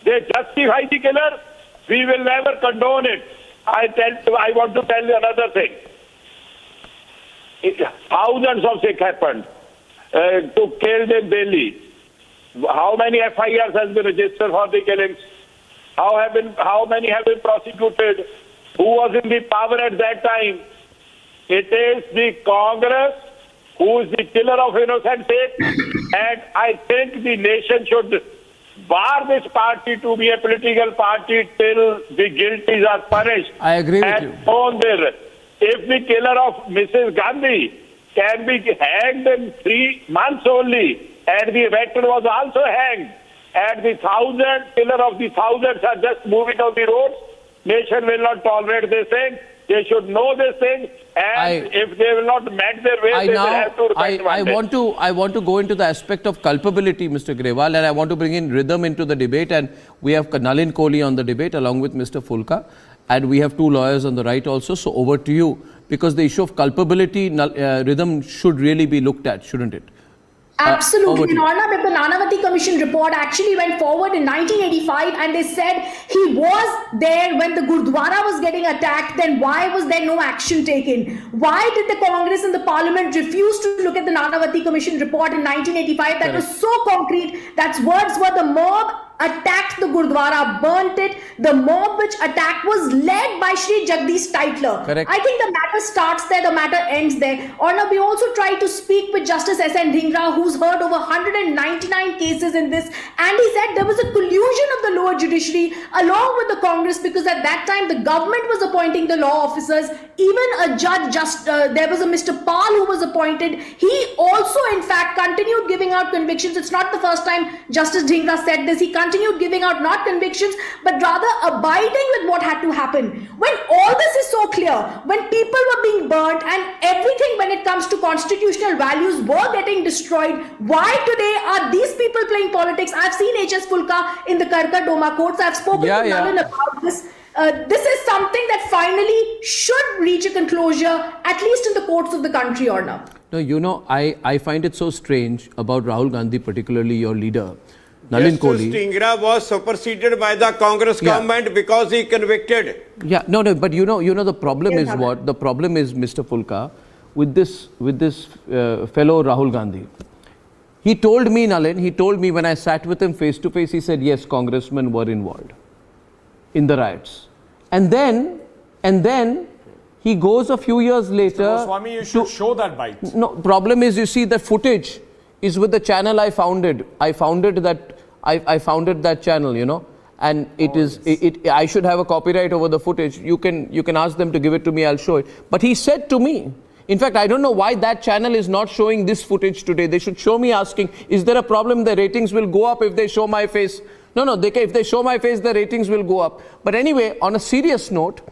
They justify the killer. We will never condone it. I want to tell you another thing. Thousands of Sikhs happened to killed in Delhi. How many FIRs has been registered for the killings? How many have been prosecuted? Who was in the power at that time? It is the Congress who is the killer of innocent Sikhs, and I think the nation should bar this party to be a political party till the guilties are punished. I agree with you. If the killer of Mrs. Gandhi can be hanged in 3 months only, and the veteran was also hanged, and the killer of the thousands are just moving on the roads, nation will not tolerate this thing. They should know this thing, and if they will not mend their ways, they will have to repent one day. I want to go into the aspect of culpability, Mr. Grewal, and I want to bring in rhythm into the debate. And we have Nalin Kohli on the debate along with Mr. Fulka, and we have 2 lawyers on the right also. So over to you, because the issue of culpability, rhythm should really be looked at, shouldn't it? Absolutely. Arnab, if the Nanavati Commission report actually went forward in 1985 and they said he was there when the Gurdwara was getting attacked, then why was there no action taken? Why did the Congress and the Parliament refuse to look at the Nanavati Commission report in 1985 that was so concrete? That's words were the mob attacked the Gurdwara, burnt it. The mob which attacked was led by Shri Jagdish Tytler. Correct. I think the matter starts there, the matter ends there. Arnab, we also tried to speak with Justice S.N. Dhingra, who's heard over 199 cases in this, and he said there was a collusion of the lower judiciary along with the Congress, because at that time the government was appointing the law officers. Even a judge, there was a Mr. Pal who was appointed. He also, in fact, continued giving out convictions. It's not the first time Justice Dhingra said this. He continued giving out not convictions, but rather abiding with what had to happen. When all this is so clear, when people were being burnt and everything when it comes to constitutional values were getting destroyed, why today are these people playing politics? I've seen H.S. Fulka in the Karka Doma courts. I've spoken to Nalin about this. This is something that finally should reach a conclusion, at least in the courts of the country, Arnab. No, you know, I find it so strange about Rahul Gandhi, particularly your leader, Nalin Kohli. Justice Dhingra was superseded by the Congress government because he convicted. Yeah, no, but you know the problem is what? The problem is, Mr. Pulka, with this fellow Rahul Gandhi. He told me, Nalin, when I sat with him face to face, he said, yes, congressmen were involved in the riots. And then he goes a few years later. Mr. Goswami, you should show that bite. No, problem is, you see, the footage is with the channel I founded. I founded that channel, you know, and I should have a copyright over the footage. You can ask them to give it to me, I'll show it. But he said to me, in fact, I don't know why that channel is not showing this footage today. They should show me asking, is there a problem? The ratings will go up if they show my face. No, if they show my face, the ratings will go up. But anyway, on a serious note,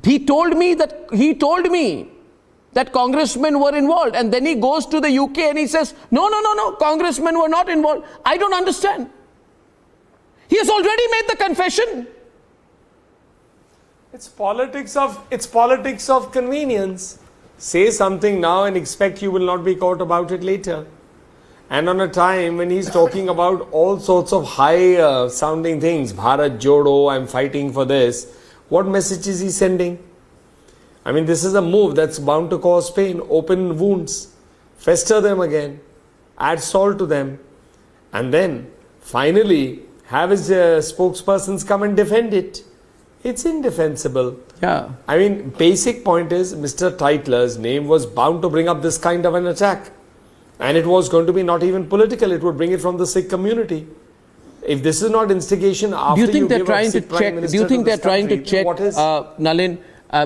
he told me that congressmen were involved, and then he goes to the UK and he says, no, congressmen were not involved. I don't understand. He has already made the confession. It's politics of convenience. Say something now and expect you will not be caught about it later. And on a time when he's talking about all sorts of high sounding things, Bharat Jodo, I'm fighting for this, what message is he sending? I mean, this is a move that's bound to cause pain, open wounds, fester them again, add salt to them, and then finally have his spokespersons come and defend it. It's indefensible. Yeah. I mean, basic point is Mr. Tytler's name was bound to bring up this kind of an attack. And it was going to be not even political, it would bring it from the Sikh community. If this is not instigation after do you think they're trying to check, Nalin,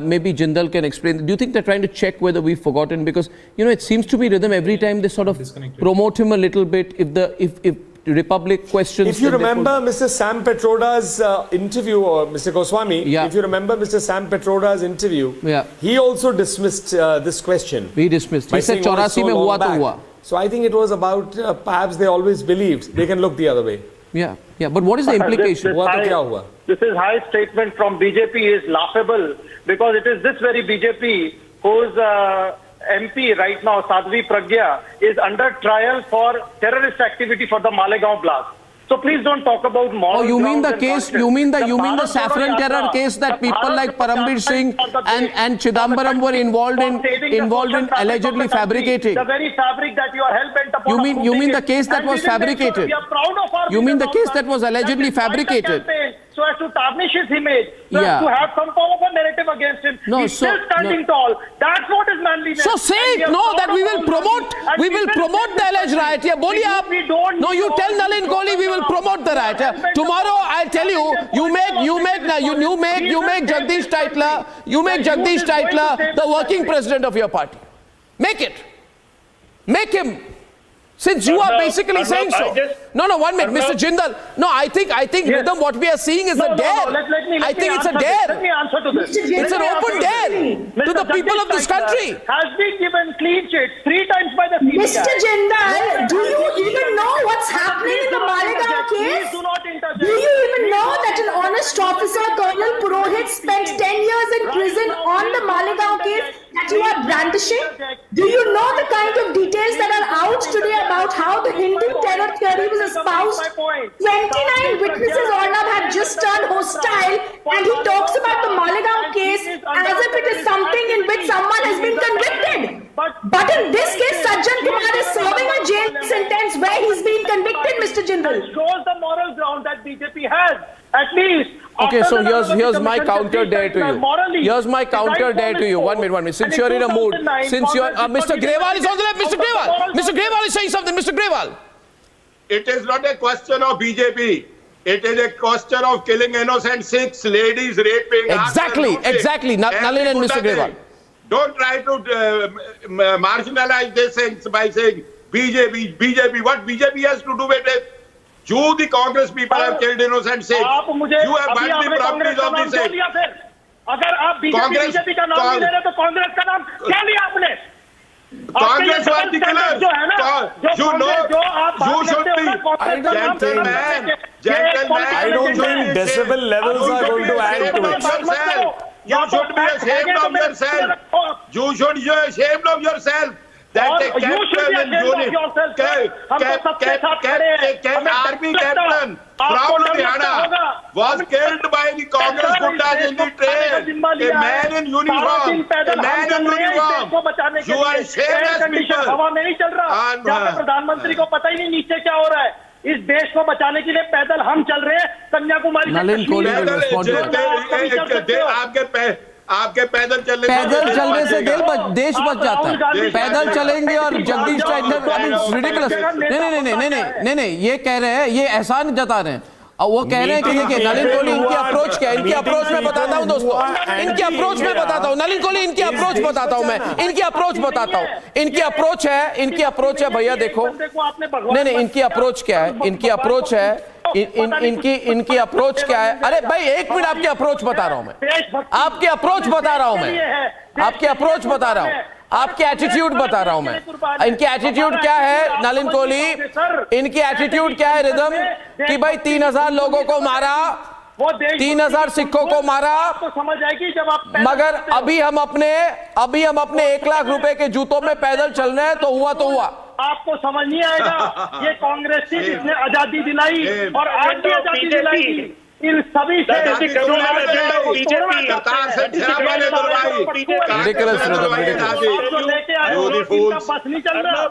maybe Jindal can explain, do you think they're trying to check whether we've forgotten? Because, you know, it seems to be rhythm every time they sort of promote him a little bit. If Republic questions... If you remember Mr. Sam Petroda's interview, or Mr. Goswami, if you remember Mr. Sam Petroda's interview, he also dismissed this question. He dismissed. He said, 84 mein hua to hua. So I think it was about, perhaps they always believed they can look the other way. Yeah, but what is the implication? This is high statement from BJP is laughable, because it is this very BJP whose MP right now, Sadhvi Pragya, is under trial for terrorist activity for the Malegaon blast. So please don't talk about moral. Oh, you mean the case? You mean the saffron terror case that people like Parambir Singh and Chidambaram were involved in allegedly fabricating? The very fabric that you are hell-bent upon. You mean the case that was fabricated? We are proud of our. You mean the case that was allegedly fabricated? So as to tarnish his image, so as to have some form of a narrative against him. He's still standing tall. That's what is manliness. So say it, that we will promote the alleged riot. Yeah, boliye aap. No, you tell Nalin Kohli we will promote the riot. Tomorrow I'll tell you make Jagdish Tytler the working president of your party. Make him. Since you are basically saying so. No, 1 minute, Mr. Jindal. No, I think Rhythm, what we are seeing is a dare. I think it's a dare. Let me answer to this. It's an open dare to the people of this country. Has been given clean sheet 3 times by the CBI. Mr. Jindal, do you even know what's happening in the Malegaon case? Do you even know that an honest officer, Colonel Purohit, spent 10 years in prison on the Malegaon case that you are brandishing? Do you know the kind of details that are out today about how the Hindu terror theory was espoused? 29 witnesses, Arnab, have just turned hostile, and he talks about the Malegaon case as if it is something in which someone has been convicted. But in this case, Sajjan Kumar is serving a jail sentence where he's been convicted, Mr. Jindal. That shows the moral ground that BJP has, at least. Okay, so here's my counter dare to you. Here's my counter dare to you. 1 minute. Since you're in a mood, since you're Mr. Grewal is on the left. Mr. Grewal is saying something. Mr. Grewal. It is not a question of BJP. It is a question of killing innocent Sikhs, ladies raping. Exactly. Nalin and Mr. Grewal. Don't try to marginalize this things by saying BJP. What BJP has to do with it? You, the Congress people, have killed innocent Sikhs. You have burned the properties of the Sikhs. अगर आप BJP का नाम नहीं ले रहे तो कांग्रेस का नाम क्या लिया आपने? Congress was the killer. You should be gentlemen. I don't think decibel levels are going to add to it. You should be ashamed of yourself. You should be ashamed of yourself. that a captain in unit, army captain from Ludhiana was killed by the Congress gundas in the train. A man in uniform. A man in uniform. You are shameless people. हवा में नहीं चल रहा, जहाँ पे प्रधानमंत्री को पता ही नहीं नीचे क्या हो रहा है। इस देश को बचाने के लिए पैदल हम चल रहे हैं, कन्याकुमारी आपके पैदल चलने से देश बच जाता है। पैदल चलेंगे और जगदीश टाइटलर नहीं, ये कह रहे हैं, ये एहसान जता रहे हैं। और वो कह रहे हैं कि देखिए नलिन कोहली इनकी अप्रोच क्या है, इनकी अप्रोच में बताता हूं दोस्तों, इनकी अप्रोच में बताता हूं, नलिन कोहली इनकी अप्रोच बताता हूं मैं, इनकी अप्रोच बताता हूं। इनकी अप्रोच है भैया देखो, नहीं इनकी अप्रोच क्या है, इनकी अप्रोच है, इनकी अप्रोच क्या है। अरे भाई एक मिनट, आपकी अप्रोच बता रहा हूं मैं, आपकी अप्रोच बता रहा हूं मैं, आपकी अप्रोच बता रहा हूं, आपके एटीट्यूड बता रहा हूं मैं। इनकी एटीट्यूड क्या है नलिन कोहली, इनकी एटीट्यूड क्या है रिदम, कि भाई 3000 लोगों को मारा, 3000 सिखों को मारा, समझ आएगी जब आप, मगर अभी हम अपने 1 लाख रुपए के जूतों में पैदल चल रहे हैं, तो हुआ आपको समझ नहीं आएगा। ये कांग्रेस थी जिसने आजादी दिलाई और आज भी आजादी दिलाई। इन सभी से बस नहीं चल रहा।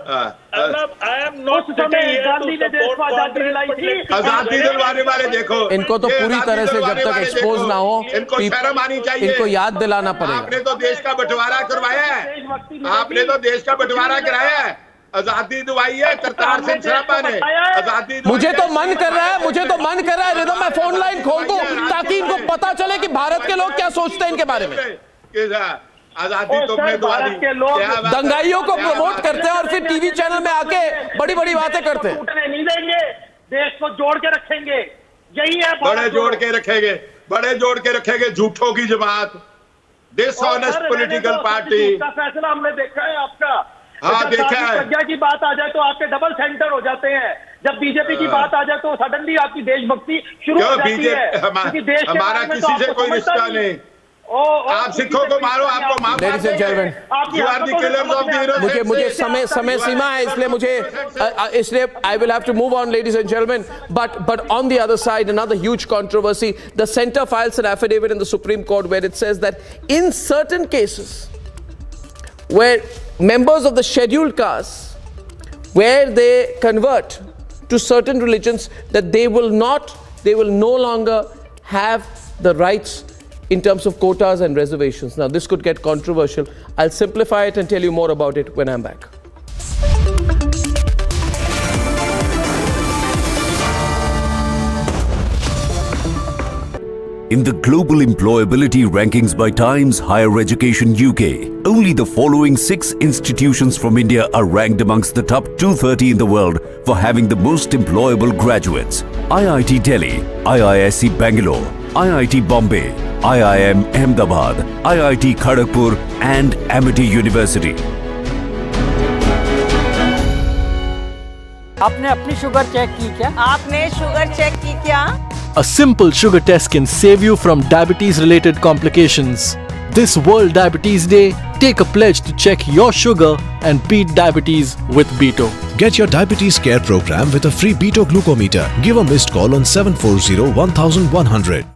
गांधी ने देश को आजादी दिलाई थी, आजादी दिलवाने वाले देखो, इनको तो पूरी तरह से जब तक एक्सपोज ना हो, इनको शर्म आनी चाहिए, इनको याद दिलाना पड़ेगा। आपने तो देश का बंटवारा करवाया है, आपने तो देश का बंटवारा कराया है, आजादी दिलवाई है करतार सिंह सराभा ने, आजादी। मुझे तो मन कर रहा है रिदम मैं फोन लाइन खोल दूं ताकि इनको पता चले कि भारत के लोग क्या सोचते हैं इनके बारे में। आजादी तुमने दिलवा दी, दंगाइयों को प्रमोट करते हैं और फिर टीवी चैनल में आके बड़ी बड़ी बातें करते हैं। नहीं देंगे, देश को जोड़ के रखेंगे, यही है। बड़े जोड़ के रखेंगे झूठों की जमात, डिसऑनेस्ट पॉलिटिकल पार्टी का फैसला हमने देखा है आपका। हाँ देखा है। प्रज्ञा की बात आ जाए तो आपके डबल सेंटर हो जाते हैं, जब बीजेपी की बात आ जाए तो सडनली आपकी देशभक्ति शुरू हो जाती है। हमारा किसी से कोई रिश्ता नहीं। आप सिखों को मारो, आपको माफ मुझे समय सीमा है, इसलिए I will have to move on, ladies and gentlemen. But on the other side, another huge controversy. The center files an affidavit in the Supreme Court where it says that in certain cases where members of the scheduled castes, where they convert to certain religions, that they will no longer have the rights in terms of quotas and reservations. Now, this could get controversial. I'll simplify it and tell you more about it when I'm back. In the global employability rankings by Times Higher Education UK, only the following 6 institutions from India are ranked amongst the top 230 in the world for having the most employable graduates. IIT Delhi, IISc Bangalore, IIT Bombay, IIM Ahmedabad, IIT Kharagpur and Amity University. आपने अपनी sugar check की क्या? आपने sugar check की क्या? A simple sugar test can save you from diabetes-related complications. This World Diabetes Day, take a pledge to check your sugar and beat diabetes with Beto. Get your diabetes care program with a free Beto glucometer. Give a missed call on 740-1100.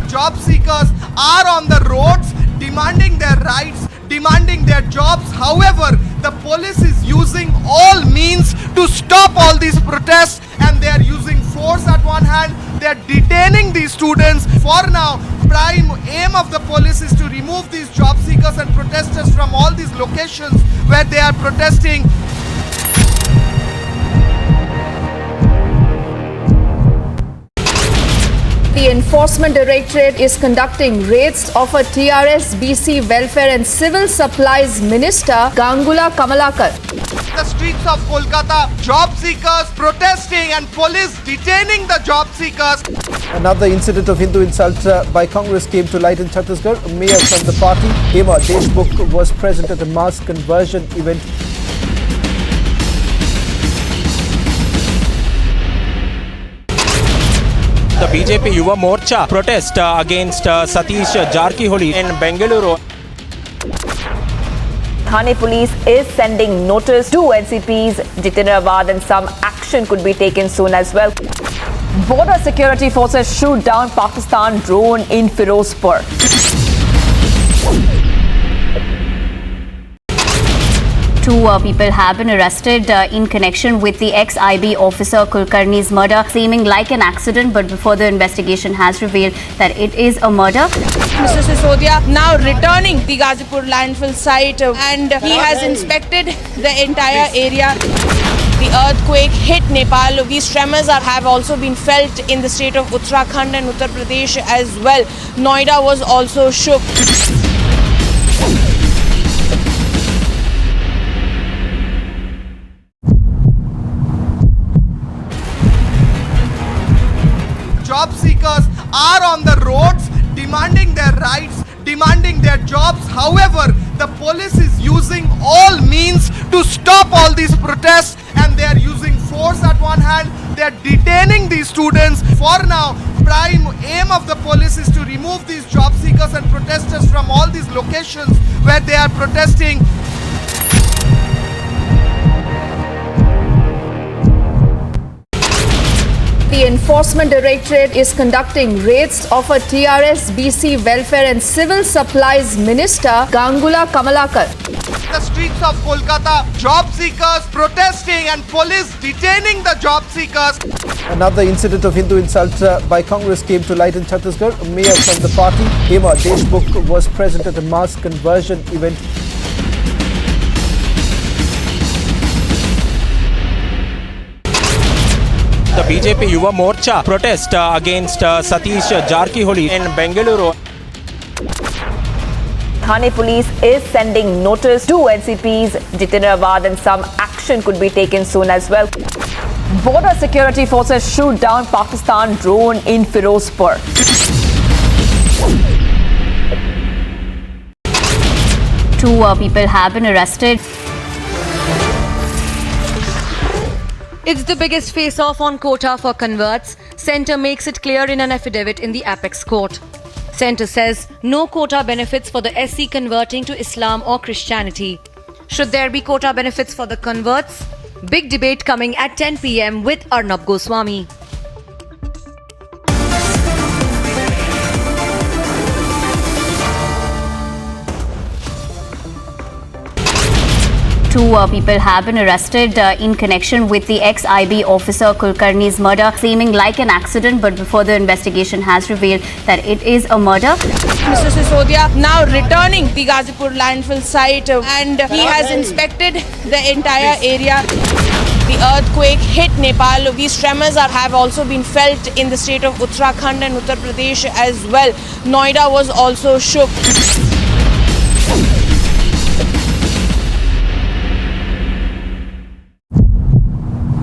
Job seekers are on the roads demanding their rights, demanding their jobs. However, the police is using all means to stop all these protests, and they are using force at one hand, they are detaining these students. For now, prime aim of the police is to remove these job seekers and protesters from all these locations where they are protesting. The Enforcement Directorate is conducting raids of a TRS, BC Welfare and Civil Supplies Minister, Gangula Kamalakar. The streets of Kolkata, job seekers protesting and police detaining the job seekers. Another incident of Hindu insult by Congress came to light in Chhattisgarh. A mayor from the party, Hema Deshmukh, was present at a mass conversion event. The BJP Yuva Morcha protest against Satish Jarkiholi in Bengaluru. Thane police is sending notice to NCPs Jitendra and some action could be taken soon as well. Border security forces shoot down Pakistan drone in Firozpur. Two people have been arrested in connection with the ex-IB officer Kulkarni's murder, seeming like an accident, but before the investigation has revealed that it is a murder. Mr. Sisodia now returning the Ghazipur landfill site and he has inspected the entire area. The earthquake hit Nepal. These tremors have also been felt in the state of Uttarakhand and Uttar Pradesh as well. Noida was also shook. Job seekers are on the roads demanding their rights, demanding their jobs. However, the police is using all means to stop all these protests, and they are using force at one hand. They are detaining these students. For now, prime aim of the police is to remove these job seekers and protesters from all these locations where they are protesting. The Enforcement Directorate is conducting raids of a TRS, BC Welfare and Civil Supplies Minister Gangula Kamalakar. The streets of Kolkata, job seekers protesting and police detaining the job seekers. Another incident of Hindu insult by Congress came to light in Chhattisgarh. A mayor from the party, Hema Deshmukh, was present at a mass conversion event. The BJP Yuva Morcha protest against Satish Jarkiholi in Bengaluru. Thane police is sending notice to NCPs Jitendra and some action could be taken soon as well. Border security forces shoot down Pakistan drone in Firozpur. Two people have been arrested. It's the biggest face-off on quota for converts. Centre makes it clear in an affidavit in the Apex Court. Centre says no quota benefits for the SC converting to Islam or Christianity. Should there be quota benefits for the converts? Big debate coming at 10 p.m. with Arnab Goswami. Two people have been arrested in connection with the ex-IB officer Kulkarni's murder, seeming like an accident, but before the investigation has revealed that it is a murder. Mr. Sisodia now returning the Ghazipur landfill site and he has inspected the entire area. The earthquake hit Nepal. These tremors have also been felt in the state of Uttarakhand and Uttar Pradesh as well. Noida was also shook.